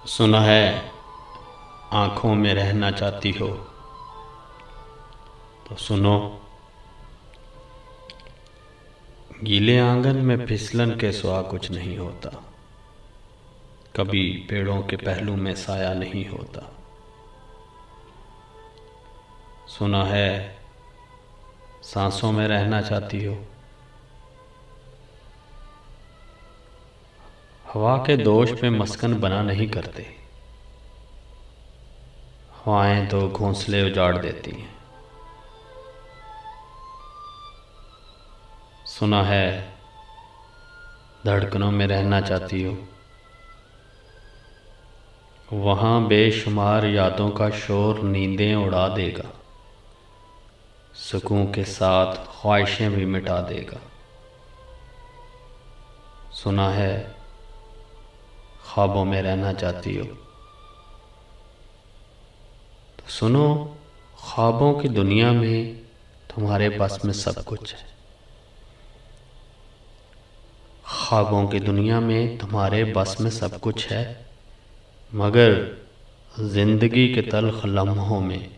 सुना है आँखों में रहना चाहती हो तो सुनो। गीले आंगन में फिसलन के सिवा कुछ नहीं होता, कभी पेड़ों के पहलू में साया नहीं होता। सुना है सांसों में रहना चाहती हो, हवा के दोष पे मस्कन बना नहीं करते, हवाएं तो घोंसले उजाड़ देती हैं। सुना है धड़कनों में रहना चाहती हो, वहाँ बेशुमार यादों का शोर नींदें उड़ा देगा, सुकून के साथ ख्वाहिशें भी मिटा देगा। सुना है ख्वाबों में रहना चाहती हो तो सुनो, ख्वाबों की दुनिया में तुम्हारे बस में सब कुछ है। ख्वाबों की दुनिया में तुम्हारे बस में सब कुछ है, मगर जिंदगी के तल्ख लम्हों में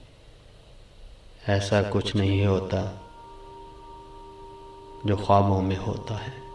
ऐसा कुछ नहीं होता जो ख्वाबों में होता है।